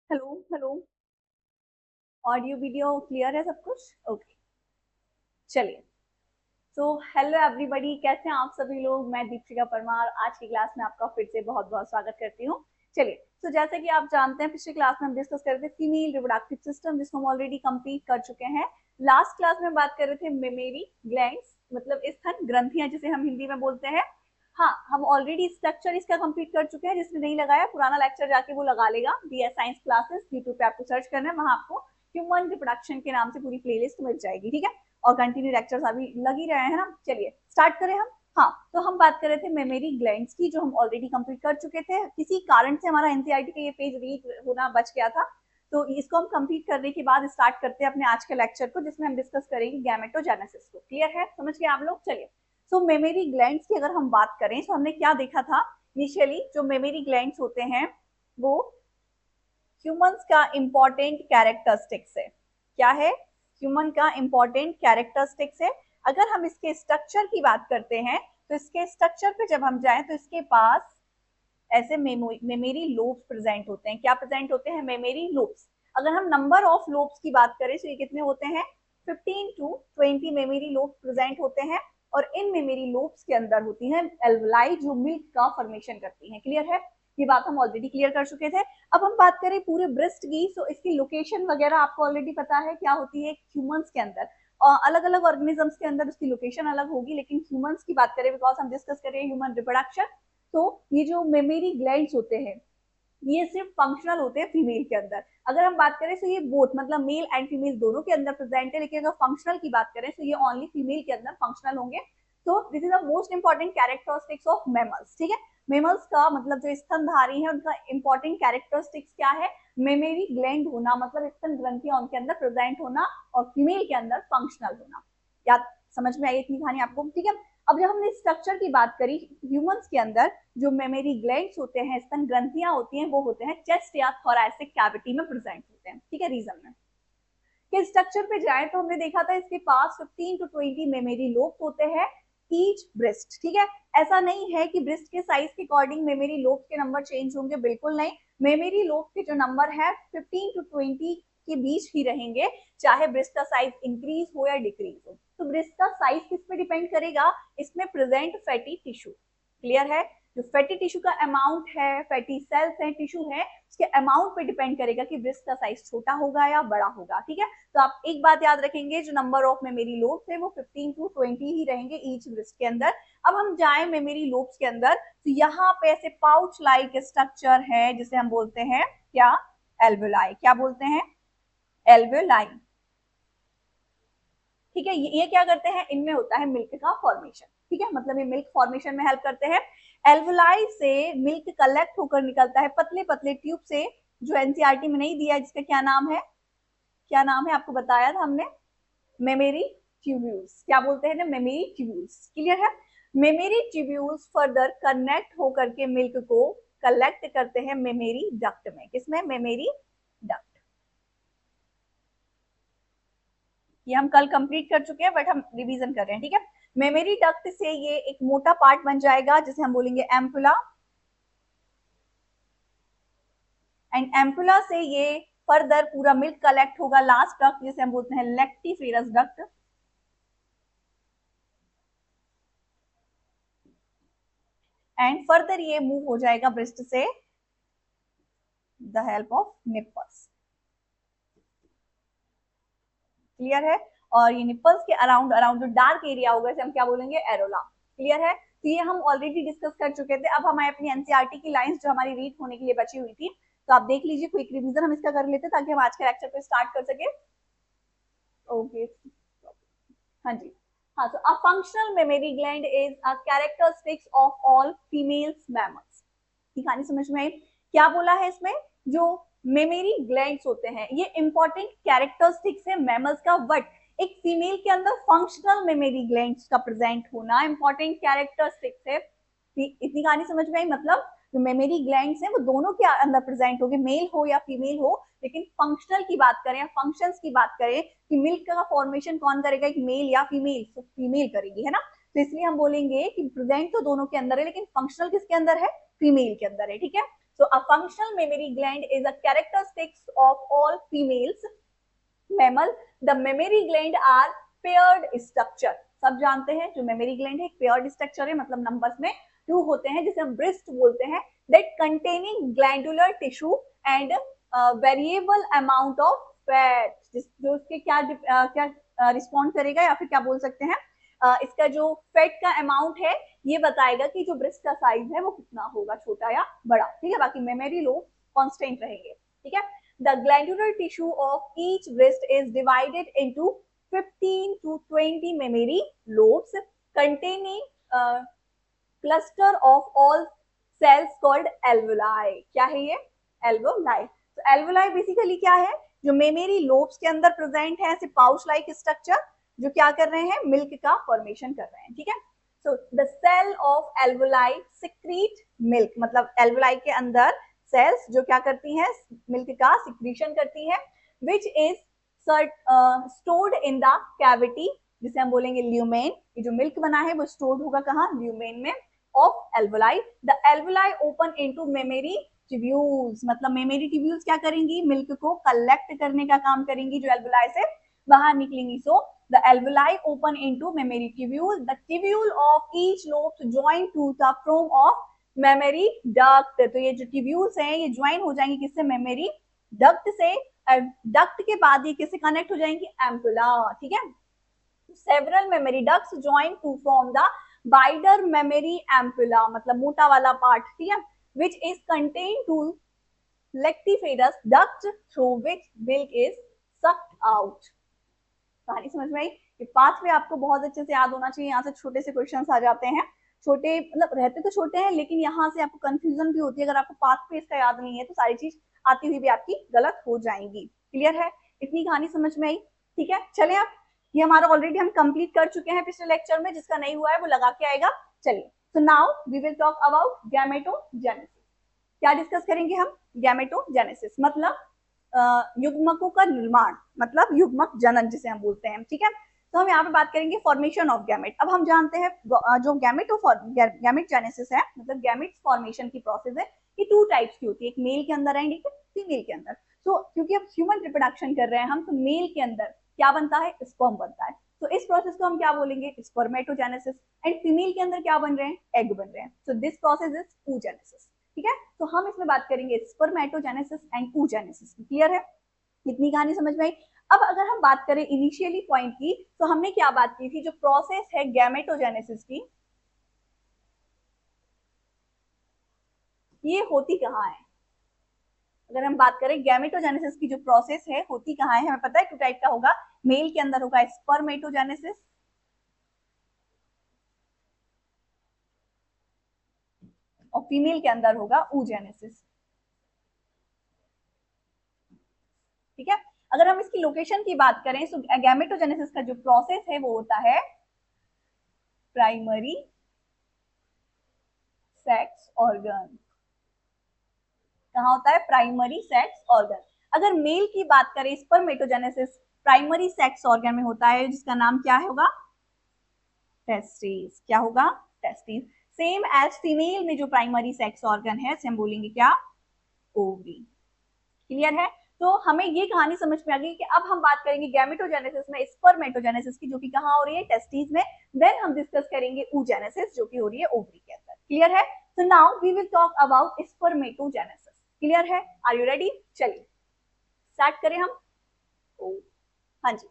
Hello hello. Audio video clear है सब कुछ? ओके, चलिए। सो हेलो एवरीबॉडी, कैसे हैं आप सभी लोग? मैं दीपिका परमार आज की क्लास में आपका फिर से बहुत बहुत स्वागत करती हूँ। चलिए, तो जैसा कि आप जानते हैं पिछली क्लास में हम डिस्कस कर रहे थे फीमेल रिप्रोडक्टिव सिस्टम, जिसको हम ऑलरेडी कंप्लीट कर चुके हैं। लास्ट क्लास में बात कर रहे थे मेमेरी ग्लैंड्स, मतलब स्तन ग्रंथियां जिसे हम हिंदी में बोलते हैं। हाँ, हम ऑलरेडी स्ट्रक्चर इसका कंप्लीट कर चुके हैं। जिसने नहीं लगाया पुराना लेक्चर जाके वो लगा लेगा। बीएस साइंस क्लासेस यूट्यूब पे आपको सर्च करना है, वहां आपको ह्यूमन रिप्रोडक्शन के नाम से पूरी प्लेलिस्ट मिल जाएगी। ठीक है, और कंटिन्यू लेक्चर्स अभी लग ही रहे हैं ना। चलिए स्टार्ट करें हम। हाँ, तो हम बात कर रहे थे मेमोरी ग्लैंड्स की, जो हम ऑलरेडी कंप्लीट कर चुके थे। किसी कारण से हमारा एनसीईआरटी का ये पेज रीड होना बच गया था, तो इसको हम कंप्लीट करने के बाद स्टार्ट करते हैं अपने आज के लेक्चर को, जिसमें हम डिस्कस करेंगे गैमेटोजेनेसिस को। क्लियर है? समझ गए आप लोग? चलिए, सो मेमोरी ग्लैंड्स की अगर हम बात करें तो हमने क्या देखा था इनिशियली। जो मेमोरी ग्लैंड्स होते हैं वो ह्यूमंस का इंपॉर्टेंट कैरेक्टरिस्टिक्स है। क्या है? ह्यूमन का इंपॉर्टेंट कैरेक्टरिस्टिक्स है। अगर हम इसके स्ट्रक्चर की बात करते हैं तो इसके स्ट्रक्चर पे जब हम जाएं तो इसके पास ऐसे मेमोरी लोब्स प्रेजेंट होते हैं। क्या प्रेजेंट होते हैं? Memory lobes. अगर हम नंबर ऑफ लोब्स की बात करें तो ये कितने होते हैं? 15 टू 20 मेमोरी लोब्स प्रेजेंट होते हैं। और इन मेमोरी लोब्स के अंदर होती है एल्वलाई, जो मिल्क का फॉर्मेशन करती है। क्लियर है? ये बात हम ऑलरेडी क्लियर कर चुके थे। अब हम बात करें पूरे ब्रेस्ट की, तो इसकी लोकेशन वगैरह आपको ऑलरेडी पता है क्या होती है ह्यूमंस के अंदर। अलग अलग ऑर्गेनिजम्स के अंदर उसकी लोकेशन अलग होगी, लेकिन ह्यूमंस की बात करें, बिकॉज हम डिस्कस कर रहे हैं ह्यूमन रिप्रोडक्शन, तो ये जो मेमोरी ग्लैंड्स होते हैं ये सिर्फ फंक्शनल होते हैं फीमेल के अंदर। अगर हम बात करें तो ये बोथ, मतलब मेल एंड फीमेल दोनों के अंदर प्रेजेंट है, लेकिन अगर फंक्शनल की बात करें तो ये ओनली फीमेल के अंदर फंक्शनल होंगे। तो this is the most important characteristics of mammals. ठीक है, मेमल्स का मतलब जो स्तनधारी है उनका इंपॉर्टेंट कैरेक्टरिस्टिक्स क्या है? मेमोरी ग्लैंड होना, मतलब स्तन ग्रंथियां उनके अंदर प्रेजेंट होना, और फीमेल के अंदर फंक्शनल होना। क्या समझ में आई इतनी कहानी आपको? ठीक है, अब जब हमने स्ट्रक्चर की बात करी, ह्यूमंस के अंदर जो मेमोरी ग्लैंड्स होते हैं, स्तन ग्रंथियां होती हैं, वो होते हैं चेस्ट या थोरैसिक कैविटी में प्रेजेंट होते हैं। ठीक है, रीजन में के स्ट्रक्चर पे जाए तो हमने देखा था इसके पास 15 टू 20 मेमोरी लोब होते हैं ईच ब्रेस्ट। ठीक है, ऐसा नहीं है कि ब्रेस्ट के साइज के अकॉर्डिंग मेमोरी लोब के नंबर चेंज होंगे, बिल्कुल नहीं। मेमोरी लोब के जो नंबर है 15 टू 20 के बीच ही रहेंगे, चाहे ब्रेस्ट का साइज इंक्रीज हो या डिक्रीज हो। तो ब्रेस्ट का साइज किस पे डिपेंड करेगा? इसमें प्रेजेंट फैटी टिश्यू। क्लियर है? जो फैटी टिश्यू का अमाउंट है, फैटी सेल्स है, टिश्यू है, उसके अमाउंट पे डिपेंड करेगा कि ब्रेस्ट का साइज छोटा होगा या बड़ा होगा। ठीक है, तो आप एक बात याद रखेंगे, जो नंबर ऑफ मेमोरी लोब्स है वो 15 टू 20 ही रहेंगे ईच ब्रेस्ट के अंदर। अब हम जाए मेमोरी लोब्स के अंदर, तो यहाँ पे ऐसे पाउच लाइक स्ट्रक्चर है जिसे हम बोलते हैं क्या? एल्वेलाई। क्या बोलते हैं? एल्वेलाई। ठीक है, ये क्या करते हैं? इनमें होता है मिल्क का फॉर्मेशन। ठीक है, मतलब ये मिल्क फॉर्मेशन में हेल्प करते हैं। एल्वुलाई से मिल्क कलेक्ट होकर निकलता है पतले पतले ट्यूब से, जो एनसीईआरटी में नहीं दिया है, जिसका क्या नाम है? क्या नाम है आपको बताया था हमने? Mammary tubules. क्या बोलते हैं ना? Mammary tubules. क्लियर है? मेमोरी ट्यूब्यूल्स फर्दर कनेक्ट होकर के मिल्क को कलेक्ट करते हैं मेमोरी डक्ट में। किसमें? Memory duct. ये हम कल कंप्लीट कर चुके हैं, बट हम रिवीजन कर रहे हैं। ठीक है, मेमोरी डक्ट से ये एक मोटा पार्ट बन जाएगा जिसे हम बोलेंगे एम्पुला, एंड एम्पुला से ये फर्दर पूरा मिल्क कलेक्ट होगा लास्ट डक्ट, जिसे हम बोलते हैं लैक्टिफेरस डक्ट। एंड फर्दर ये मूव हो जाएगा ब्रेस्ट से the help of nipples. Clear है? और ये निप्पल्स के अराउंड अराउंड जो डार्क एरिया होगा इसे हम क्या बोलेंगे? एरोला। क्लियर है? तो ये हम ऑलरेडी डिस्कस कर चुके थे। अब हमारे अपनी एनसीईआरटी की लाइंस जो हमारी रीड होने के लिए बची हुई थी, तो आप देख लीजिए, क्विक रिवीजन हम इसका कर लेते हैं ताकि हम आज के लेक्चर को स्टार्ट कर सके। ओके, हाँ जी। हाँ, तो a functional mammary gland is a characteristics of all females mammals. की कहानी समझ में आई? क्या बोला है इसमें? जो मेमोरी ग्लैंड्स होते हैं ये इंपॉर्टेंट कैरेक्टरिस्टिक्स है मैमल्स का, बट एक फीमेल के अंदर फंक्शनल मेमोरी ग्लैंड्स का प्रेजेंट होना इंपॉर्टेंट कैरेक्टरिस्टिक्स है। इतनी कहानी समझ में आई? मतलब जो मेमोरी ग्लैंड्स हैं वो दोनों के अंदर प्रेजेंट होगी, मेल हो या फीमेल हो, लेकिन फंक्शनल की बात करें या फंक्शंस की बात करें कि मिल्क का फॉर्मेशन कौन करेगा, एक मेल या फीमेल? तो फीमेल करेगी, है ना। तो इसलिए हम बोलेंगे कि प्रेजेंट तो दोनों के अंदर है, लेकिन फंक्शनल किसके अंदर है? फीमेल के अंदर है। ठीक है, So a functional mammary gland is a characteristics of all females mammal. The mammary gland are paired structure. सब जानते हैं जो मेमोरी ग्लैंड है एक पेयर्ड स्ट्रक्चर है, मतलब नंबर्स में 2 होते हैं जिसे हम ब्रेस्ट बोलते हैं, that containing glandular tissue and variable amount of fat, जो उसके क्या रिस्पॉन्ड करेगा या फिर क्या बोल सकते हैं इसका जो फैट का अमाउंट है ये बताएगा कि जो ब्रेस्ट का साइज है वो कितना होगा, छोटा या बड़ा, ठीक है। बाकी मेमोरी लोब कांस्टेंट रहेंगे, ठीक है। The glandular tissue of each breast is divided into 15 to 20 mammary lobes containing a cluster of all cells called alveoli. क्या है ये? alveoli. तो alveoli बेसिकली क्या है, जो मेमोरी लोब्स के अंदर प्रेजेंट है ऐसे पाउच लाइक स्ट्रक्चर जो क्या कर रहे हैं, मिल्क का फॉर्मेशन कर रहे हैं, ठीक है। So the cell of alveoli secrete milk, मतलब alveoli के अंदर सेल्स जो क्या करती हैं, मिल्क का सिक्रीशन करती है, which is stored in the cavity, जिसे हम बोलेंगे ल्यूमेन। ये जो मिल्क बना है वो स्टोर्ड होगा कहाँ, ल्यूमेन में of alveoli. The alveoli open into mammary tubules, मतलब मेमोरी ट्यूब्यूल्स क्या करेंगी, मिल्क को कलेक्ट करने का काम करेंगी जो एल्वोलाई से बाहर निकलेंगी। So the alveoli open into mammary tubule, the tubule of each lobe join to the form of mammary duct. तो ये जो ट्यूब्यूल्स हैं ये ज्वाइन हो जाएंगे किससे, मेमोरी डक्ट से, डक्ट के बाद ये किससे कनेक्ट हो जाएंगी, एम्पुला, ठीक है। Several mammary ducts join to form the wider mammary ampulla, मतलब मोटा वाला पार्ट, ठीक है, which is contain to lactiferous duct through which milk is sucked out. कहानी समझ में आई? ये पाथवे आपको बहुत अच्छे से याद होना चाहिए, यहाँ से छोटे से क्वेश्चंस आ जाते हैं, छोटे मतलब रहते तो छोटे हैं लेकिन यहाँ से आपको कंफ्यूजन भी होती है, अगर आपको पाथ पे इसका याद नहीं है तो सारी चीज आती हुई भी आपकी गलत हो जाएंगी। क्लियर है? इतनी कहानी समझ में आई? ठीक है, चले अब ये हमारा ऑलरेडी हम कंप्लीट कर चुके हैं पिछले लेक्चर में, जिसका नहीं हुआ है वो लगा के आएगा। चलिए, so now we will talk about gametogenesis. क्या डिस्कस करेंगे हम? गैमेटोजेनेसिस मतलब युग्मकों का निर्माण, मतलब युग्मक जनन जिसे हम बोलते हैं, ठीक है। तो हम यहाँ पे बात करेंगे फॉर्मेशन ऑफ गैमेट। अब हम जानते हैं जो गैमेटोजेनेसिस है, मतलब गैमेट फॉर्मेशन की प्रोसेस है, ये 2 टाइप्स की होती है, एक मेल के अंदर एंड एक फीमेल के अंदर। तो क्योंकि अब ह्यूमन रिप्रोडक्शन कर रहे हैं हम, तो मेल के अंदर क्या बनता है, स्पर्म बनता है, तो इस प्रोसेस को हम क्या बोलेंगे, स्पर्मेटोजेनेसिस। एंड फीमेल के अंदर क्या बन रहे हैं, एग बन रहे हैं, so this process is oogenesis, ठीक है। तो हम इसमें बात करेंगे स्पर्मेटोजेनेसिस एंड oogenesis। क्लियर है? इतनी कहानी समझ में आई? अब अगर हम बात करें इनिशियली पॉइंट की, तो हमने क्या बात की थी, जो प्रोसेस है गैमेटोजेनेसिस की ये होती कहाँ है? अगर हम बात करें गैमेटोजेनेसिस की जो प्रोसेस है होती कहाँ है, हमें पता है 2 टाइप का होगा, मेल के अंदर होगा स्पर्मेटोजेनेसिस और फीमेल के अंदर होगा oogenesis, ठीक है। अगर हम इसकी लोकेशन की बात करें तो गैमेटोजेनेसिस का जो प्रोसेस है वो होता है प्राइमरी सेक्स ऑर्गन। कहाँ होता है? Primary sex organ. अगर मेल की बात करें स्पर्मेटोजेनेसिस प्राइमरी सेक्स ऑर्गन में होता है, जिसका नाम क्या होगा, टेस्टिस। क्या होगा? टेस्टिस। सेम एज फीमेल में जो प्राइमरी सेक्स ऑर्गन है हम बोलेंगे क्या, ओवरी। क्लियर है? तो हमें ये कहानी समझ में आ गई कि अब हम बात करेंगे गैमेटोजेनेसिस में स्पर्मेटोजेनेसिस की, जो कि कहाँ हो रही है, टेस्टिस में। देन हम डिस्कस करेंगे oogenesis जो कि हो रही है ओवरी के अंदर। क्लियर है? So now we will talk about spermatogenesis. Clear है? Are you ready? चलिए स्टार्ट करें हम। हाँ जी,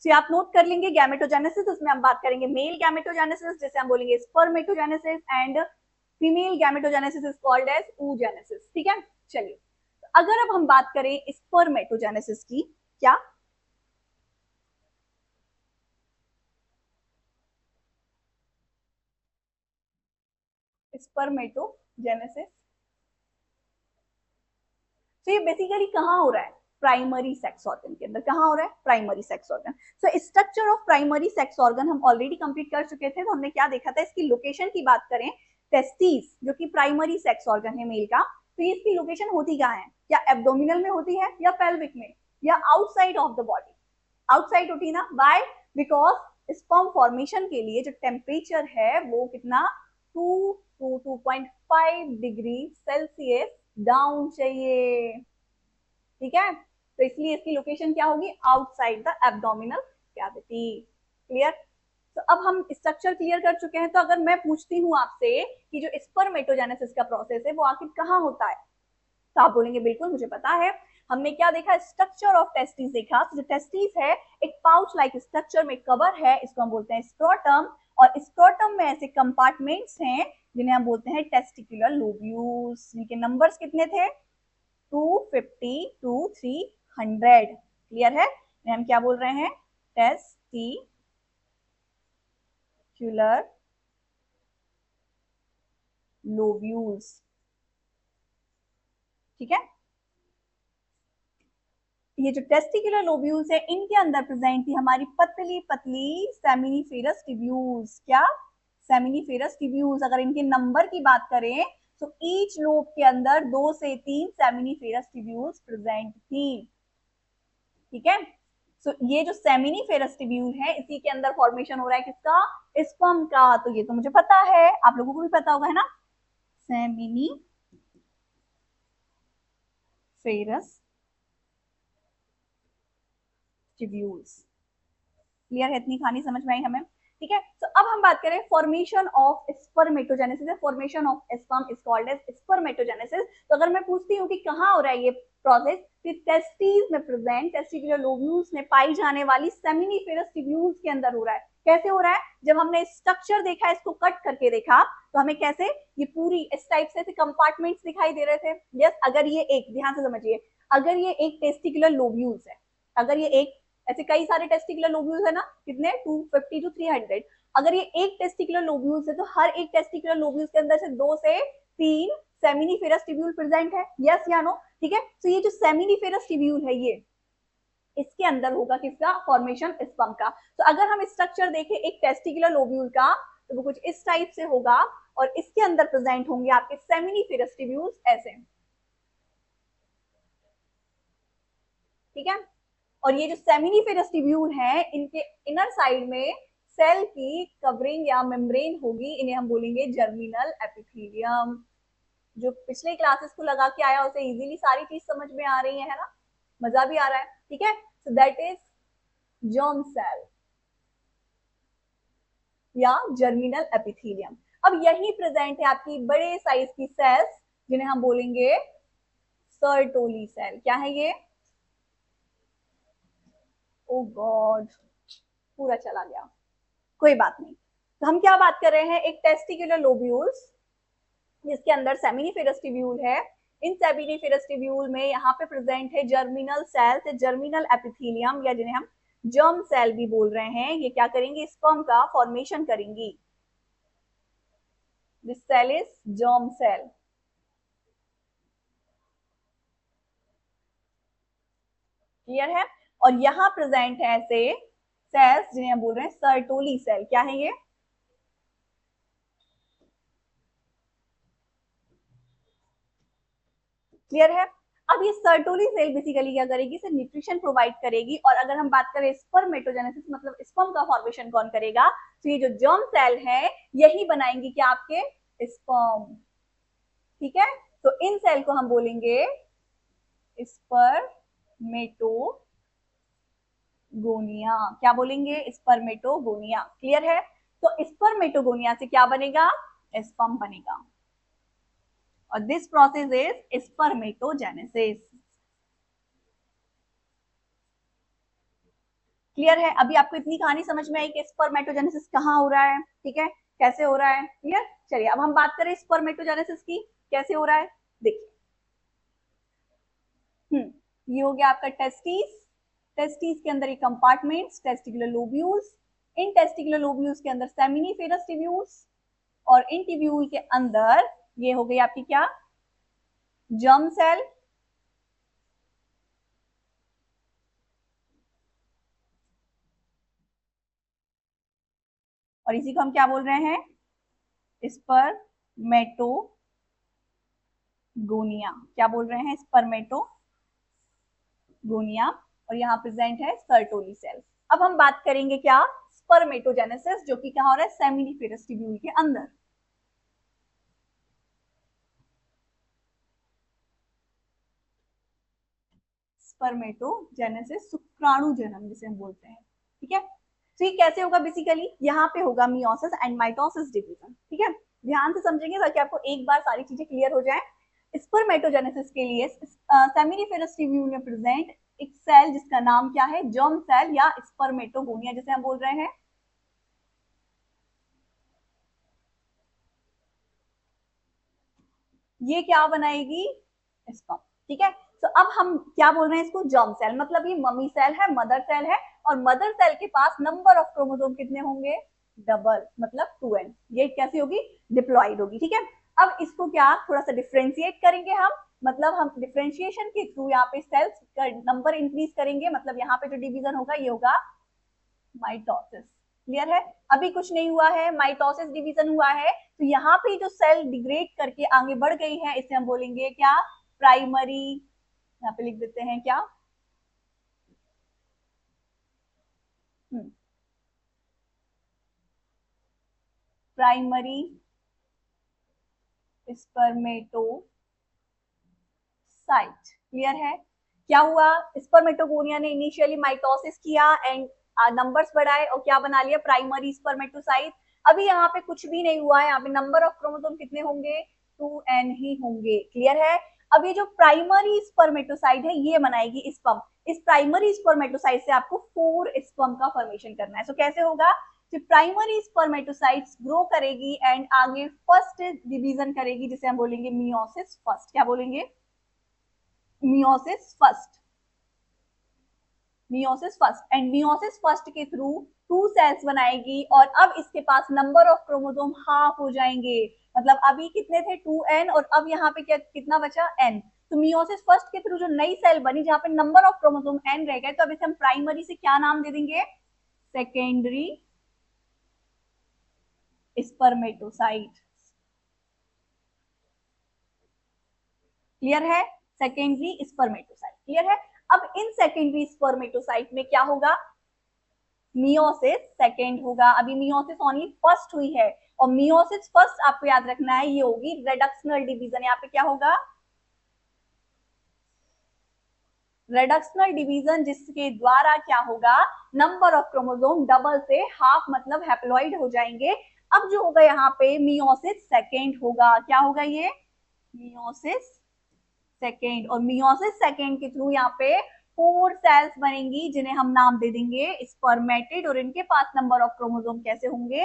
तो आप नोट कर लेंगे गैमेटोजेनेसिस, उसमें हम बात करेंगे मेल गैमेटोजेनेसिस जिसे हम बोलेंगे spermatogenesis, and female gametogenesis is called as oogenesis, ठीक है। चलिए, अगर अब हम बात करें स्पर्मेटोजेनेसिस की, क्या स्पर्मेटोजेनेसिस, तो ये बेसिकली कहाँ हो रहा है, प्राइमरी सेक्स ऑर्गन के अंदर। कहाँ हो रहा है? Primary sex organ. So structure of primary sex organ हम ऑलरेडी कंप्लीट कर चुके थे, तो हमने क्या देखा था, इसकी लोकेशन की बात करें, टेस्टिस जो कि प्राइमरी सेक्स ऑर्गन है मेल का, तो ये इसकी लोकेशन होती कहाँ है, या एब्डोमिनल में होती है, या पेल्विक में, या outside of the body? Outside होती है ना, बाय बिकॉज स्पर्म फॉर्मेशन के लिए जो टेम्परेचर है वो कितना टू 2.5 डिग्री सेल्सियस डाउन चाहिए, ठीक है। तो इसलिए इसकी लोकेशन क्या होगी, outside the abdominal cavity. Clear. तो अब हम स्ट्रक्चर क्लियर कर चुके हैं। तो अगर मैं पूछती हूँ आपसे कि जो स्पर्मेटोजेनेसिस का प्रोसेस है वो आखिर कहाँ होता है, तो आप बोलेंगे बिल्कुल मुझे पता है। हमने क्या देखा, स्ट्रक्चर ऑफ टेस्टिस देखा। तो जो टेस्टिस है एक पाउच लाइक स्ट्रक्चर में कवर है, इसको हम बोलते हैं स्क्रोटम। और स्क्रोटम में ऐसे कंपार्टमेंट्स हैं जिन्हें हम बोलते हैं टेस्टिकुलर लोब्यूल्स, जिनके नंबर्स कितने थे, 250 टू 300। क्लियर है। हम क्या बोल रहे हैं, टेस्टिकुलर लोब्यूल्स, ठीक है। ये जो टेस्टिकुलर लोब्यूल्स है इनके अंदर प्रेजेंट थी हमारी पतली पतली सेमिनिफेरस ट्यूब्यूल्स। क्या, सेमिनिफेरस ट्यूब्यूल्स। अगर इनके नंबर की बात करें तो ईच लोब के अंदर 2 से 3 सेमिनिफेरस ट्यूब्यूल्स प्रेजेंट थी, ठीक है। सो ये जो सेमिनिफेरस ट्यूब्यूल है इसी के अंदर फॉर्मेशन हो रहा है किसका, स्पर्म का। तो ये तो मुझे पता है, आप लोगों को भी पता होगा, है ना। Seminiferous tubules. क्लियर है, इतनी कहानी समझ में आई हमें, ठीक है। तो अब हम बात करें formation of spermatogenesis. Formation of sperm is called as spermatogenesis. तो अगर मैं पूछती हूँ कि कहाँ हो रहा है ये प्रोसेस, तो टेस्टिस में प्रेजेंट टेस्टिकुलर लोब्यूल्स में पाई जाने वाली सेमिनिफेरस ट्यूब्यूल्स के अंदर हो रहा है। कैसे हो रहा है, जब हमने स्ट्रक्चर देखा, इसको कट करके देखा, तो हमें कैसे ये पूरी इस टाइप से कंपार्टमेंट्स दिखाई दे रहे थे। यस, अगर ये एक, ध्यान से समझिए, अगर ये एक टेस्टिकुलर लोब्यूल्स है, अगर ये एक, ऐसे कई सारे टेस्टिकुलर लोब्यूल्स है ना, कितने, 250 टू 300। अगर ये एक टेस्टिकुलर लोब्यूल्स है तो हर एक टेस्टिकुलर लोब्यूल्स के अंदर से 2 से 3 सेमिनिफेरस ट्यूब्यूल प्रेजेंट है। यस या नो, ठीक है। तो ये जो सेमिनिफेरस ट्यूब्यूल है ये इसके अंदर होगा किसका, फॉर्मेशन स्पर्म का। तो अगर हम स्ट्रक्चर देखें एक टेस्टिकुलर लोब्यूल का तो वो कुछ इस टाइप से होगा और इसके अंदर प्रेजेंट होंगे आपके सेमिनिफेरस ट्यूब्यूल्स ऐसे, ठीक है। और ये जो सेमिनिफेरस ट्यूब्यूल है इनके इनर साइड में सेल की कवरिंग या मेम्ब्रेन होगी, इन्हें हम बोलेंगे जर्मिनल एपिथेलियम। जो पिछले क्लासेस को लगा के आया उसे इजीली सारी चीज समझ में आ रही है ना, मजा भी आ रहा है, ठीक है। So that is germ cell या जर्मिनल एपिथेलियम। अब यही प्रेजेंट है आपकी बड़े साइज की सेल्स जिन्हें हम बोलेंगे सर्टोली सेल। क्या है ये, ओ गॉड पूरा चला गया, कोई बात नहीं। तो हम क्या बात कर रहे हैं, एक टेस्टिकुलर लोब्यूल्स जिसके अंदर सेमिनिफेरस ट्यूब्यूल है। इन सेमिनिफेरस ट्यूब्यूल में यहाँ पे प्रेजेंट है जर्मिनल सेल्स, जर्मिनल एपिथेलियम, या जिन्हें हम जर्म सेल भी बोल रहे हैं। ये क्या करेंगे, स्पर्म का फॉर्मेशन करेंगी। This cell is germ cell. Clear है। और यहाँ प्रेजेंट है ऐसे सेल्स जिन्हें हम बोल रहे हैं सर्टोली सेल। क्या है ये, क्लियर है। अब ये सर्टोली सेल बेसिकली क्या करेगी, इसे न्यूट्रिशन प्रोवाइड करेगी। और अगर हम बात करें स्पर्मेटोजेनेसिस मतलब स्पर्म का फॉर्मेशन कौन करेगा, तो ये जो जर्म सेल है यही बनाएंगी क्या, आपके स्पर्म, ठीक है। तो इन सेल को हम बोलेंगे स्पर्मेटोगोनिया। क्या बोलेंगे, स्पर्मेटोगोनिया। क्लियर है। तो स्पर्मेटोगोनिया से क्या बनेगा, स्पर्म बनेगा। और this process is spermatogenesis. Clear है। अभी आपको इतनी कहानी समझ में आई कि स्पर्मेटोजेनेसिस कहाँ हो रहा है, ठीक है, कैसे हो रहा है। क्लियर। चलिए अब हम बात करें स्पर्मेटोजेनेसिस की, कैसे हो रहा है। देखिए, ये हो गया आपका टेस्टिस। टेस्टिस के अंदर ये कंपार्टमेंट्स टेस्टिकुलर लोब्यूल्स, इन टेस्टिकुलर लोब्यूल्स के अंदर सेमिनिफेरस ट्यूब्यूल्स, और इन ट्यूब्यूल के अंदर ये हो गई आपकी क्या, जर्म सेल। और इसी को हम क्या बोल रहे हैं, स्पर्मेटोगोनिया। क्या बोल रहे हैं, स्पर्मेटोगोनिया। और यहाँ प्रेजेंट है सर्टोली सेल। अब हम बात करेंगे क्या, स्पर्मेटोजेनेसिस, जो कि कहाँ हो रहा है, सेमिनिफेरस ट्यूब्यूल के अंदर। स्पर्मेटोजेनेसिस, शुक्राणु जन्म जिसे हम बोलते हैं, ठीक है। तो ये कैसे होगा, बेसिकली यहाँ पे होगा मियोसिस एंड माइटोसिस डिवीजन, ठीक है। ध्यान से समझेंगे ताकि आपको एक बार सारी चीजें क्लियर हो जाए। स्पर्मेटोजेनेसिस के लिए सेमिनिफेरस ट्यूब्यूल में प्रेजेंट एक सेल जिसका नाम क्या है, जर्म सेल या स्पर्मेटोगोनिया जिसे हम बोल रहे हैं। ये क्या बनाएगी, स्पर्म, ठीक है। तो अब हम क्या बोल रहे हैं इसको, जर्म सेल, मतलब ये मम्मी सेल है, मदर सेल है, और मदर सेल के पास नंबर ऑफ क्रोमोसोम कितने होंगे, डबल, मतलब 2n। ये कैसी होगी, डिप्लॉइड होगी, ठीक है। अब इसको क्या थोड़ा सा डिफ्रेंशिएट करेंगे हम, मतलब हम डिफ्रेंशिएशन के थ्रू यहाँ पे सेल्स का नंबर इंक्रीज करेंगे, मतलब यहाँ पे जो डिवीजन होगा ये होगा माइटोसिस। क्लियर है, अभी कुछ नहीं हुआ है, माइटोसिस डिवीजन हुआ है, तो यहाँ पे जो सेल डिग्रेड करके आगे बढ़ गई है इसे हम बोलेंगे क्या, प्राइमरी। यहाँ पे लिख देते हैं क्या, प्राइमरी स्पर्मेटोसाइट। क्लियर है, क्या हुआ, स्पर्मेटोगोनिया ने इनिशियली माइटोसिस किया एंड नंबर्स बढ़ाए और क्या बना लिया, प्राइमरी स्पर्मेटोसाइट। अभी यहाँ पे कुछ भी नहीं हुआ है, यहाँ पे नंबर ऑफ क्रोमोसोम कितने होंगे, 2n ही होंगे। क्लियर है, अब ये जो प्राइमरी स्पर्मेटोसाइट है ये बनाएगी स्पर्म। इस प्राइमरी स्पर्मेटोसाइट से आपको 4 स्पर्म का फॉर्मेशन करना है। सो कैसे होगा, प्राइमरी स्पर्मेटोसाइट्स ग्रो करेगी एंड आगे फर्स्ट डिवीजन करेगी जिसे हम बोलेंगे मियोसिस फर्स्ट। क्या बोलेंगे, meiosis first, meiosis first, and meiosis first के थ्रू 2 सेल्स बनाएगी और अब इसके पास नंबर ऑफ क्रोमोसोम हाफ हो जाएंगे, मतलब अभी कितने थे 2n और अब यहाँ पे क्या कितना बचा n। तो मियोसिस फर्स्ट के थ्रू जो नई सेल बनी जहां पे नंबर ऑफ क्रोमोसोम n रह गए, तो अब इसे हम प्राइमरी से क्या नाम दे देंगे, सेकेंडरी स्पर्मेटोसाइट। क्लियर है, सेकेंडरी स्पर्मेटोसाइट। क्लियर है, अब इन सेकेंडरी स्पर्मेटोसाइट में क्या होगा, मियोसिस सेकेंड होगा। अभी मियोसिस ओनली फर्स्ट हुई है और मियोसिस फर्स्ट आपको याद रखना है ये होगी रेडक्शनल डिवीजन। यहाँ पे क्या होगा, रेडक्शनल डिवीजन, जिसके द्वारा क्या होगा, नंबर ऑफ क्रोमोसोम डबल से हाफ, मतलब हैप्लॉइड हो जाएंगे। अब जो होगा यहाँ पे मियोसिस सेकेंड होगा, क्या होगा ये, मियोसिस सेकेंड, और मियोसिस सेकेंड के थ्रू यहाँ पे 4 सेल्स बनेंगी जिन्हें हम नाम दे देंगे स्पर्मेटिड, और इनके पास नंबर ऑफ क्रोमोसोम कैसे होंगे,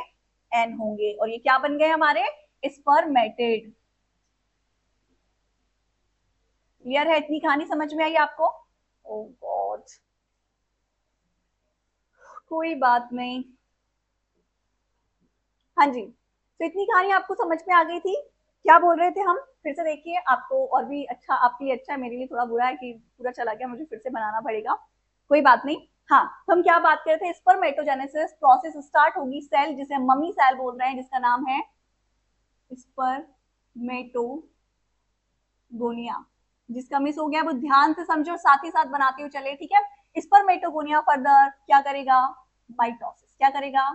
n होंगे, और ये क्या बन गए हमारे, स्पर्मेटिड। क्लियर है, इतनी कहानी समझ में आई आपको, ओह गॉड, कोई बात नहीं। हाँ जी, तो इतनी कहानी आपको समझ में आ गई थी, क्या बोल रहे थे हम, फिर से देखिए, आपको और भी अच्छा, आपके लिए अच्छा है, मेरे लिए थोड़ा बुरा है कि पूरा चला गया, मुझे फिर से बनाना पड़ेगा, कोई बात नहीं। हाँ, तो हम क्या बात कर रहे थे, स्पर्मेटोजेनेसिस प्रोसेस स्टार्ट होगी, सेल जिसे हम मम्मी सेल बोल रहे हैं जिसका नाम है स्पर्मेटोगोनिया। जिसका मिस हो गया वो ध्यान से समझो, साथ ही साथ बनाते हुए चले, ठीक है। स्पर्मेटोगोनिया फर्दर क्या करेगा, माइटोसिस, क्या करेगा,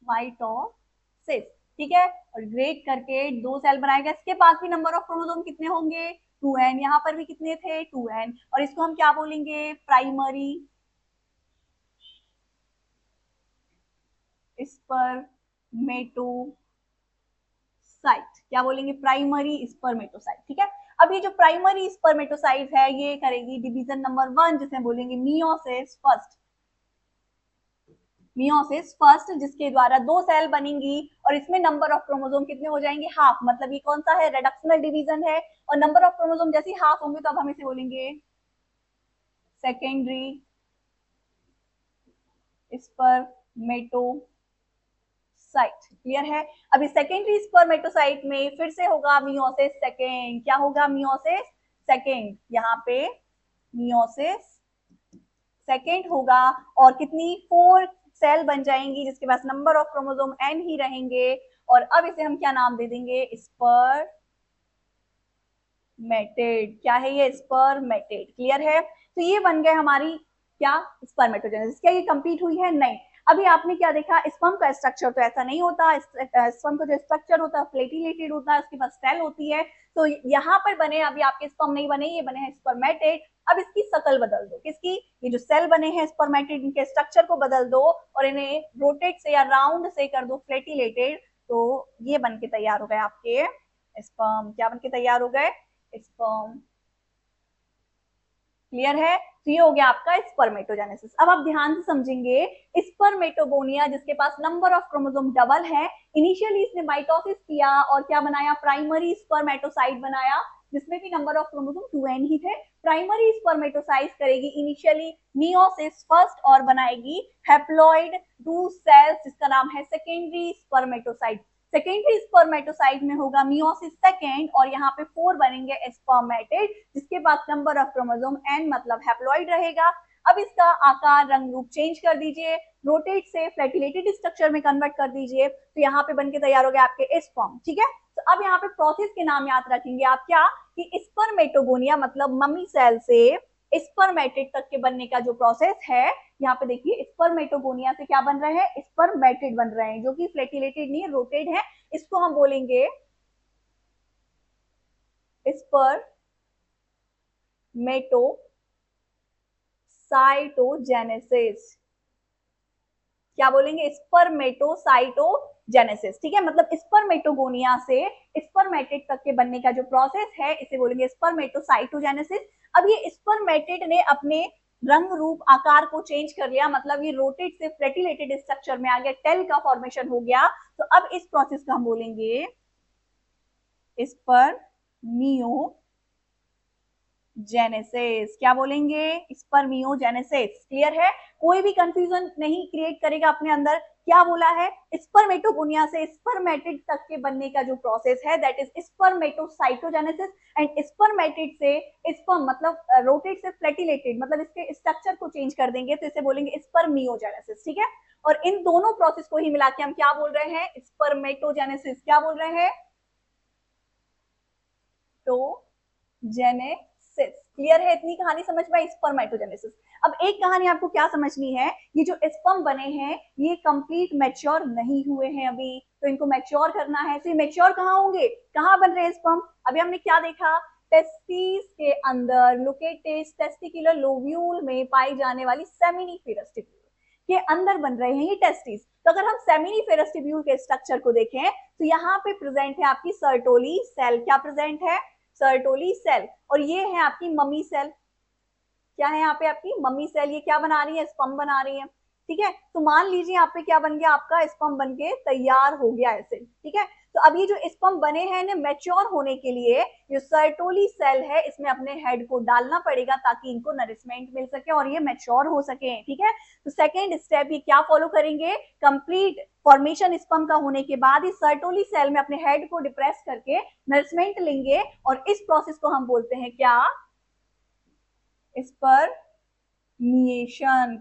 माइटोसिस, ठीक है, और ग्रेड करके 2 सेल बनाएगा। इसके पास भी नंबर ऑफ क्रोमोसोम कितने होंगे, 2n, यहाँ पर भी कितने थे 2n, और इसको हम क्या बोलेंगे, प्राइमरी स्पर्मेटोसाइट। क्या बोलेंगे, प्राइमरी स्पर्मेटोसाइट, ठीक है। अब ये जो प्राइमरी स्पर्मेटोसाइट है ये करेगी डिवीजन नंबर 1 जिसे बोलेंगे मियोसिस फर्स्ट, मियोसिस फर्स्ट, जिसके द्वारा 2 सेल बनेंगी और इसमें नंबर ऑफ क्रोमोसोम कितने हो जाएंगे, हाफ, मतलब ये कौन सा है, रेडक्शनल डिवीजन है, और नंबर ऑफ क्रोमोसोम जैसे हाफ होंगे तो अब हम इसे बोलेंगे सेकेंडरी स्पर्मेटोसाइट। क्लियर है, अभी सेकेंडरी स्पर्मेटोसाइट में फिर से होगा मियोसिस सेकेंड, क्या होगा, मियोसिस सेकेंड, यहाँ पे मियोसिस सेकेंड होगा और कितनी 4 सेल बन जाएंगी जिसके पास नंबर ऑफ क्रोमोसोम n ही रहेंगे, और अब इसे हम क्या नाम दे देंगे, स्पर्मेटिड। क्या है ये, स्पर्मेटिड। क्लियर है, तो ये बन गए हमारी क्या, स्पर्मेटोजेनेसिस। क्या ये कंप्लीट हुई है, नहीं। अभी आपने क्या देखा, स्पर्म का स्ट्रक्चर तो ऐसा नहीं होता, स्पर्म का जो स्ट्रक्चर होता है प्लेटिलेटेड होता है, उसके पास सेल होती है, तो यहाँ पर बने अभी आपके स्पर्म नहीं बने, ये बने हैं स्पर्मेटिड। अब इसकी शक्ल बदल दो, किसकी, ये जो सेल बने हैं स्पर्मेटिड, इनके स्ट्रक्चर को बदल दो और इन्हें रोटेट से या राउंड से कर दो फ्लैटिलेटेड, तो ये बन के तैयार हो गए आपके स्पर्म। क्या बन के तैयार हो गए, स्पर्म। क्लियर है, तो ये हो गया आपका स्पर्मेटोजेनेसिस। अब आप ध्यान से समझेंगे, स्पर्मेटोगोनिया जिसके पास नंबर ऑफ क्रोमोसोम डबल है, इनिशियली इसने माइटोसिस किया और क्या बनाया, प्राइमरी स्पर्मेटोसाइट बनाया, जिसमें भी नंबर ऑफ क्रोमोसोम 2n ही थे। प्राइमरी स्पर्मेटोसाइट करेगी इनिशियली मियोसिस फर्स्ट और बनाएगी हैप्लॉइड 2 सेल्स जिसका नाम है सेकेंडरी स्पर्मेटोसाइट। सेकेंडरी स्पर्मेटोसाइट में होगा मियोसिस सेकेंड और यहाँ पे 4 बनेंगे स्पर्मेटिड जिसके पास नंबर ऑफ क्रोमोसोम n मतलब हैप्लॉइड रहेगा। अब इसका आकार रंग रूप चेंज कर दीजिए, रोटेट से फ्लैटिलेटेड स्ट्रक्चर में कन्वर्ट कर दीजिए, तो यहाँ पे बनके तैयार हो गया आपके स्पर्म। ठीक है, तो अब यहाँ पे प्रोसेस के नाम याद रखेंगे आप, क्या कि स्पर्मेटोगोनिया मतलब मम्मी सेल से स्पर्मेटिड तक के बनने का जो प्रोसेस है, यहाँ पे देखिए स्पर्मेटोगोनिया से क्या बन रहे हैं, स्पर्मेटिड बन रहे हैं, जो कि फ्लैटिलेटेड नहीं है, रोटेड है। इसको हम बोलेंगे स्पर्मेटोसाइटोजेनेसिस। क्या बोलेंगे, स्पर्मेटोसाइटोजेनेसिस। ठीक है, मतलब स्पर्मेटोगोनिया से स्पर्मेटिड तक के बनने का जो प्रोसेस है इसे बोलेंगे स्पर्मेटोसाइटोजेनेसिस। अब ये स्पर्मेटिड ने अपने रंग रूप आकार को चेंज कर लिया, मतलब ये रोटेट से फ्लैटिलेटेड स्ट्रक्चर में आ गया, टेल का फॉर्मेशन हो गया, तो अब इस प्रोसेस को हम बोलेंगे स्पर्मियोजेनेसिस। क्या बोलेंगे, स्पर्मियोजेनेसिस। क्लियर है, कोई भी कंफ्यूजन नहीं क्रिएट करेगा अपने अंदर। क्या बोला है, स्पर्मेटोगोनिया से स्पर्मेटिड तक के बनने का जो प्रोसेस है that is spermatocytogenesis, and spermatid से स्पर्म मतलब रोटेट से फ्लैटिलेटेड मतलब इसके स्ट्रक्चर को चेंज कर देंगे तो इसे बोलेंगे स्पर्मियोजेनेसिस। ठीक है, और इन दोनों प्रोसेस को ही मिला के हम क्या बोल रहे हैं, स्पर्मेटोजेनेसिस। क्या बोल रहे हैं, तो जेनेसिस। क्लियर है, इतनी कहानी समझ में, स्पर्मेटोजेनेसिस। अब एक कहानी आपको क्या समझनी है, ये जो स्पर्म बने हैं ये कंप्लीट मैच्योर नहीं हुए हैं अभी, तो इनको मैच्योर करना है। तो ये मैच्योर कहाँ होंगे, कहाँ बन रहे हैं स्पर्म, अभी हमने क्या देखा, टेस्टिस के अंदर, लोकेटेड टेस्टिकुलर लोब्यूल में पाई जाने वाली सेमिनिफेरस ट्यूब्यूल के अंदर बन रहे हैं ये टेस्टिस। तो अगर हम सेमिनिफेरस ट्यूब्यूल के स्ट्रक्चर को देखें तो यहाँ पे प्रेजेंट है आपकी सर्टोली सेल। क्या प्रेजेंट है, सर्टोली सेल, और ये है आपकी मम्मी सेल। क्या है यहाँ पे आपकी मम्मी सेल, ये क्या बना रही है, स्पर्म बना रही है। ठीक है, तो मान लीजिए यहाँ पे क्या बन गया, आपका स्पर्म बन के तैयार हो गया ऐसे। ठीक है, तो अब ये जो स्पर्म बने हैं इन्हें मैच्योर होने के लिए जो सर्टोली सेल है इसमें अपने हेड को डालना पड़ेगा ताकि इनको नरिशमेंट मिल सके और ये मैच्योर हो सके। ठीक है, तो सेकेंड स्टेप ये क्या फॉलो करेंगे, कंप्लीट फॉर्मेशन स्पर्म का होने के बाद इस सर्टोली सेल में अपने हेड को डिप्रेस करके नरिशमेंट लेंगे और इस प्रोसेस को हम बोलते हैं क्या, स्पर्मिएशन।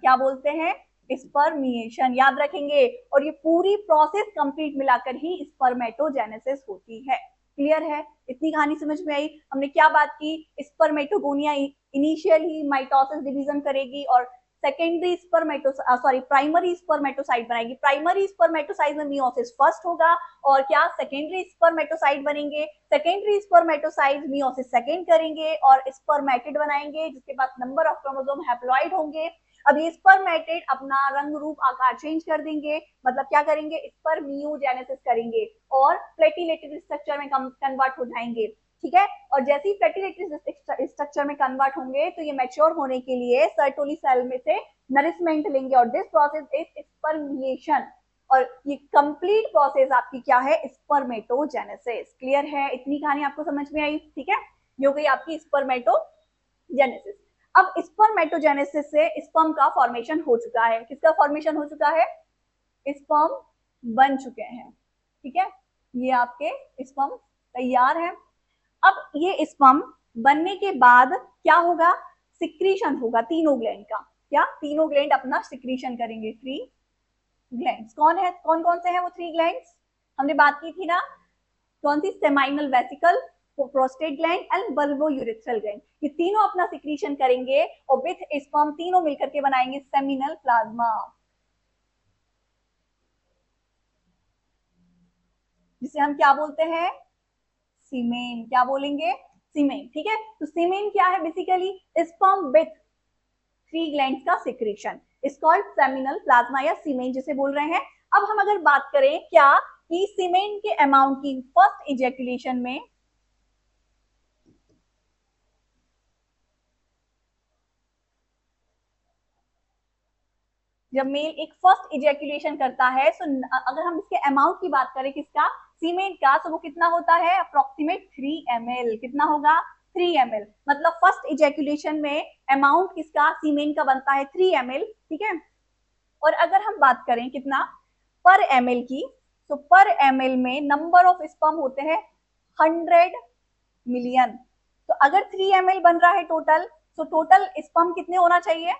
क्या बोलते हैं, स्पर्मिएशन, याद रखेंगे। और ये पूरी प्रोसेस कंप्लीट मिलाकर ही स्पर्मेटोजेनेसिस होती है। क्लियर है, इतनी कहानी समझ में आई। हमने क्या बात की, स्पर्मेटोगोनिया इनिशियल ही माइटोसिस डिवीजन करेगी और सेकेंडरी प्राइमरी स्पर्मेटोसाइट बनाएगी। प्राइमरी स्पर्मेटोसाइट में मियोसिस फर्स्ट होगा और क्या सेकेंडरी स्पर्मेटोसाइट बनेंगे, सेकेंडरी स्पर्मेटोसाइट मियोसिस सेकेंड करेंगे और स्पर्मेटिड बनाएंगे जिसके पास नंबर ऑफ क्रोमोसोम हैप्लॉइड होंगे। अब ये स्पर्मेटिड अपना रंग रूप आकार चेंज कर देंगे, मतलब क्या करेंगे, स्पर्मियोजेनेसिस करेंगे और प्लेटिलेटेड स्ट्रक्चर में कन्वर्ट हो जाएंगे। ठीक है, और जैसे ही प्लेटिलेटेड स्ट्रक्चर में कन्वर्ट होंगे तो ये मैच्योर होने के लिए सर्टोली सेल में से नरिशमेंट लेंगे और दिस प्रोसेस इज स्पर्मिएशन। और ये कंप्लीट प्रोसेस आपकी क्या है, स्पर्मेटोजेनेसिस। क्लियर है, इतनी कहानी आपको समझ में आई। ठीक है, ये हो गई आपकी स्पर्मेटोजेनेसिस। अब स्पर्मेटोजेनेसिस से स्पर्म का फॉर्मेशन हो चुका है, किसका फॉर्मेशन हो चुका है, स्पर्म बन चुके हैं। ठीक है, ये आपके स्पर्म तैयार है। अब ये स्पर्म बनने के बाद क्या होगा, सिक्रीशन होगा तीनों ग्लैंड का। क्या, तीनों ग्लैंड अपना सिक्रीशन करेंगे। 3 ग्लैंड्स कौन है, कौन कौन से हैं वो 3 ग्लैंड्स, हमने बात की थी ना, कौन सी, seminal vesicle, prostate gland and bulbourethral gland, ये तीनों अपना सिक्रीशन करेंगे और विथ स्पर्म तीनों मिलकर के बनाएंगे सेमिनल प्लाज्मा, जिसे हम क्या बोलते हैं, सीमेन। क्या बोलेंगे, सीमेन, ठीक है। तो सीमेन क्या है, बेसिकली स्पर्म विथ 3 ग्लैंड्स का secretion is called seminal plasma या सीमेन जिसे बोल रहे हैं। अब हम अगर बात करें क्या कि सीमेन के अमाउंट की फर्स्ट इजैकुलेशन में, जब मेल एक फर्स्ट इजैकुलेशन करता है, तो अगर हम इसके अमाउंट की बात करें किसका, सीमेंट का, तो वो कितना होता है, अप्रोक्सीमेट 3 ml। कितना होगा, 3 ml। मतलब फर्स्ट इजैकुलेशन में अमाउंट किसका, सीमेंट का बनता है 3 ml, ठीक है। और अगर हम बात करें कितना पर ml की, तो पर ml में नंबर ऑफ स्पर्म होते हैं 100 मिलियन। तो अगर 3 ml बन रहा है टोटल, तो टोटल स्पर्म कितने होना चाहिए,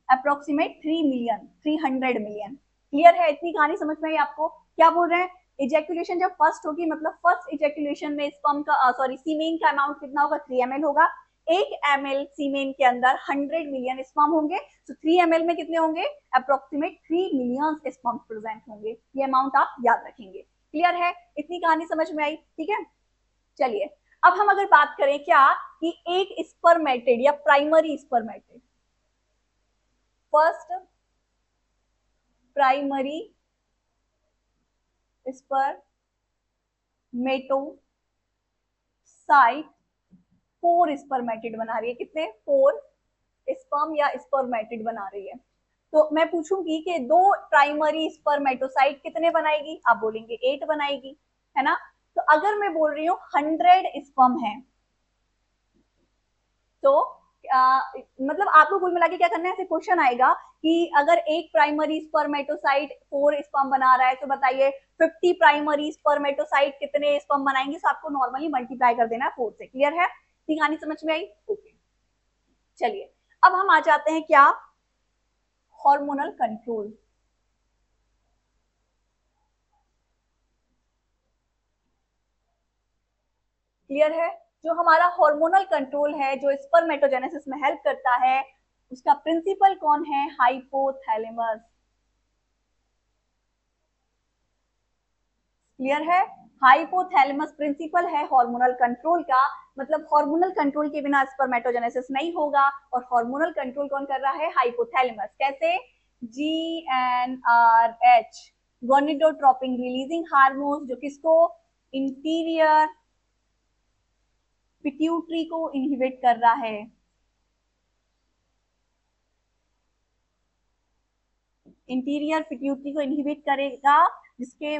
अप्रोक्सीमेट 3 मिलियन, 300 मिलियन। क्लियर है, इतनी कहानी समझ में आई आपको। क्या बोल रहे हैं, इजैकुलेशन जब फर्स्ट होगी, मतलब फर्स्ट इजैकुलेशन में स्पर्म का सॉरी सीमेन का अमाउंट कितना होगा, 3 ml होगा। 1 ml सीमेन के अंदर 100 मिलियन स्पर्म होंगे, तो 3 ml में कितने होंगे, अप्रोक्सीमेट 3 मिलियन स्पर्म प्रेजेंट होंगे। ये अमाउंट आप याद रखेंगे। क्लियर है, इतनी कहानी समझ में आई, ठीक है। चलिए अब हम अगर बात करें क्या कि एक स्पर्मेटिड या primary spermatid, first primary spermatocyte 4 spermatid बना रही है। कितने, 4 स्पर्म या स्पर्मेटिड बना रही है। तो मैं पूछूंगी कि 2 प्राइमरी स्पर्मेटोसाइट कितने बनाएगी, आप बोलेंगे 8 बनाएगी, है ना। तो अगर मैं बोल रही हूँ 100 स्पर्म है, तो मतलब आपको कुल मिला के क्या करना है, ऐसे क्वेश्चन आएगा कि अगर एक प्राइमरी स्पर्मेटोसाइट 4 स्पर्म बना रहा है, तो बताइए 50 प्राइमरी स्पर्मेटोसाइट कितने स्पर्म बनाएंगे। तो आपको नॉर्मली मल्टीप्लाई कर देना है 4 से। क्लियर है, ठीक, कहानी समझ में आई, ओके। चलिए अब हम आ जाते हैं क्या, हार्मोनल कंट्रोल। क्लियर है, जो हमारा हार्मोनल कंट्रोल है, जो स्पर्मेटोजेनेसिस में हेल्प करता है, उसका प्रिंसिपल कौन है, हाइपोथैलेमस। क्लियर है, हाइपोथैलेमस प्रिंसिपल है हार्मोनल कंट्रोल का। मतलब हार्मोनल कंट्रोल के बिना स्पर्मेटोजेनेसिस नहीं होगा, और हार्मोनल कंट्रोल कौन कर रहा है, हाइपोथैलेमस। कैसे, GnRH गोनिडोट्रोपिन रिलीजिंग हार्मोन, जो किसको, इंटीरियर पिट्यूटरी को इनहिबिट कर रहा है। इंटीरियर पिट्यूटरी को इनहिबिट करेगा, जिसके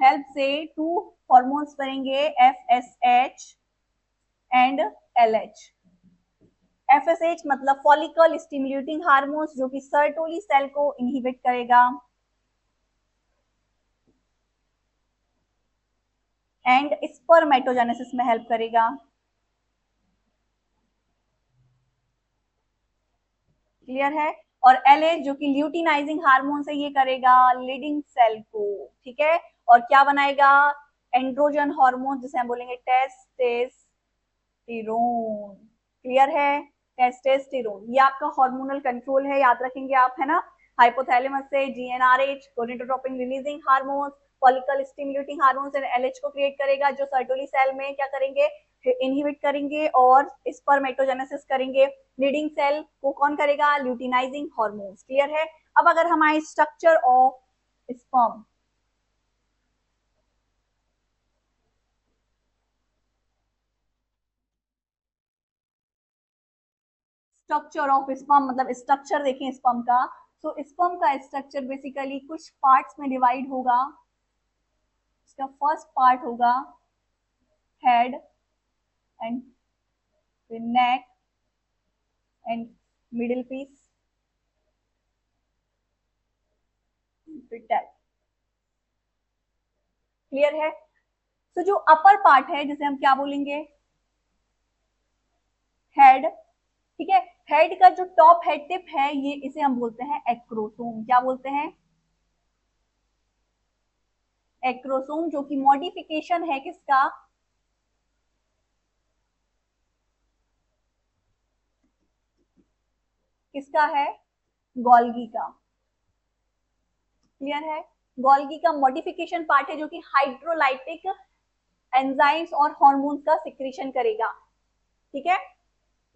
हेल्प से 2 हॉर्मोन्स बनेंगे, FSH एंड LH। FSH मतलब फॉलिकल स्टिमुलेटिंग हार्मोन्स, जो कि सर्टोली सेल को इनहिबिट करेगा, एंड स्पर्मेटोजेनेसिस में हेल्प करेगा। क्लियर है, और LH जो कि ल्यूटिनाइजिंग हार्मोन से ये करेगा लीडिंग सेल को, ठीक है। और क्या बनाएगा, एंड्रोजन हार्मोन, जिसे हम बोलेंगे टेस्टेस्टेरोन। क्लियर है, टेस्टेस्टेरोन, ये आपका हार्मोनल कंट्रोल है, याद रखेंगे आप, है ना। हाइपोथैलेमस से GnRH gonadotropin releasing hormones, follicle stimulating hormones and LH को क्रिएट करेगा, जो सर्टोली सेल में क्या करेंगे, इनहिबिट करेंगे और स्पर्मेटोजेनेसिस करेंगे। लीडिंग सेल को कौन करेगा, ल्यूटिनाइजिंग हार्मोन्स। क्लियर है। अब अगर हमारे structure of sperm, structure of sperm मतलब स्ट्रक्चर देखें स्पर्म का, तो स्पर्म का स्ट्रक्चर बेसिकली कुछ पार्ट्स में डिवाइड होगा। इसका फर्स्ट पार्ट होगा head and neck and middle piece, clear है। तो जो अपर पार्ट है, जिसे हम क्या बोलेंगे, हेड, ठीक है। हेड का जो टॉप हेड टिप है, ये इसे हम बोलते हैं एक्रोसोम। क्या बोलते हैं, एक्रोसोम, जो कि मॉडिफिकेशन है किसका, किसका है, गोल्गी का। क्लियर है, गोल्गी का मॉडिफिकेशन पार्ट है, जो कि हाइड्रोलाइटिक एंजाइम्स और हार्मोन्स का सिक्रीशन करेगा। ठीक है,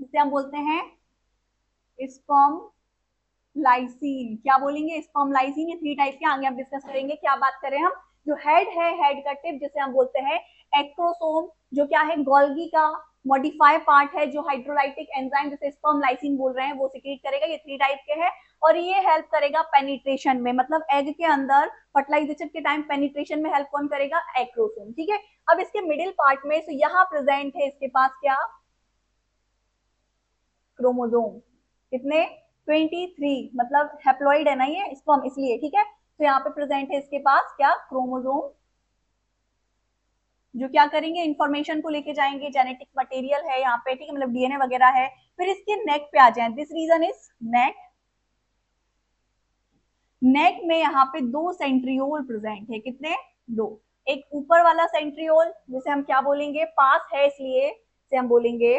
जिसे हम बोलते हैं स्पर्म लाइसिन। क्या बोलेंगे? Sperm lysine. ये 3 टाइप के आगे हम डिस्कस करेंगे। क्या बात करें हम? जो हेड है, हेड का टिप जिसे हम बोलते हैं एक्रोसोम, जो क्या है? गोल्गी का मॉडिफाई पार्ट है, जो हाइड्रोलाइटिक एंजाइम जिसे स्पर्म लाइसिन बोल रहे हैं वो सिक्रीट करेगा। ये 3 टाइप के हैं और ये हेल्प करेगा पेनिट्रेशन में, मतलब एग के अंदर फर्टिलाइजेशन के टाइम पेनिट्रेशन में हेल्प कौन करेगा? एक्रोसोम। ठीक है, अब इसके मिडिल पार्ट में तो यहाँ प्रेजेंट है इसके पास क्या? क्रोमोजोम। कितने? 23, मतलब हैप्लॉइड है ना ये स्पर्म, इसलिए। ठीक है, तो यहाँ पे प्रेजेंट है इसके पास क्या? क्रोमोजोम, जो क्या करेंगे? इंफॉर्मेशन को लेके जाएंगे, जेनेटिक मटेरियल है यहाँ पे। ठीक है, मतलब डीएनए वगैरह है। फिर इसके नेक पे आ जाए, दिस रीजन इज नेक। नेक में यहाँ पे 2 सेंट्रियोल प्रेजेंट है। कितने? 2। एक ऊपर वाला सेंट्रियोल जिसे हम क्या बोलेंगे? पास है इसलिए इसे हम बोलेंगे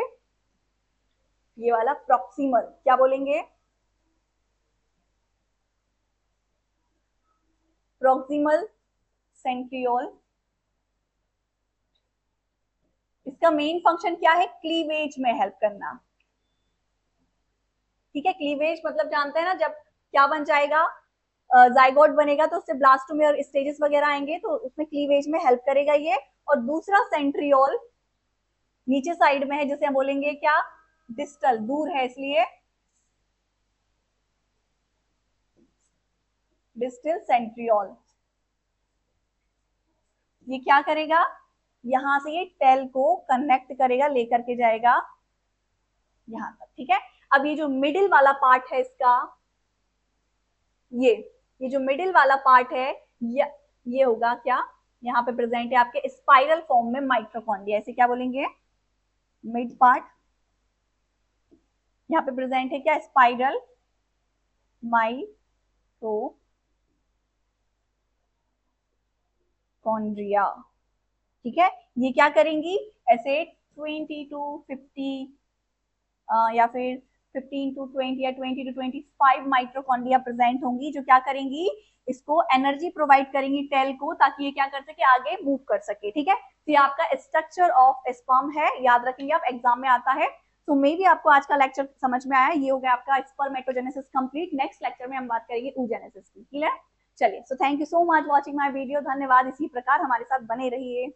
ये वाला प्रॉक्सिमल। क्या बोलेंगे? Proximal centriole. इसका मेन फंक्शन क्या है? क्लीवेज में हेल्प करना। ठीक है, क्लीवेज मतलब जानते हैं ना, जब क्या बन जाएगा? जाइगोट बनेगा तो उससे ब्लास्टोमेयर स्टेजेस वगैरह आएंगे, तो उसमें क्लीवेज में हेल्प करेगा ये। और दूसरा सेंट्रियोल नीचे साइड में है, जिसे हम बोलेंगे क्या? डिस्टल, दूर है इसलिए डिस्टल सेंट्रियोल। ये क्या करेगा? यहां से ये टेल को कनेक्ट करेगा, लेकर के जाएगा यहां तक। ठीक है, अब ये जो मिडिल वाला पार्ट है इसका, ये जो मिडिल वाला पार्ट है, ये होगा क्या? यहाँ पे प्रेजेंट है आपके स्पाइरल फॉर्म में माइटोकॉन्ड्रिया। ऐसे क्या बोलेंगे? मिड पार्ट यहाँ पे प्रेजेंट है क्या? Spiral mitochondria. ठीक है, ये क्या करेंगी? ऐसे 20 to 50 या फिर 15 to 20 या 20 to 25 माइट्रोकॉन्ड्रिया प्रेजेंट होंगी, जो क्या करेंगी? इसको एनर्जी प्रोवाइड करेंगी टेल को, ताकि ये क्या कर सके? आगे मूव कर सके। ठीक है, तो ये आपका स्ट्रक्चर ऑफ स्पर्म है, याद रखेंगे आप, एग्जाम में आता है। तो मे भी आपको आज का लेक्चर समझ में आया। ये हो गया आपका स्पर्मेटोजेनेसिस कंप्लीट। नेक्स्ट लेक्चर में हम बात करेंगे oogenesis की। क्लियर? चलिए, so thank you so much watching my video. धन्यवाद। इसी प्रकार हमारे साथ बने रहिए।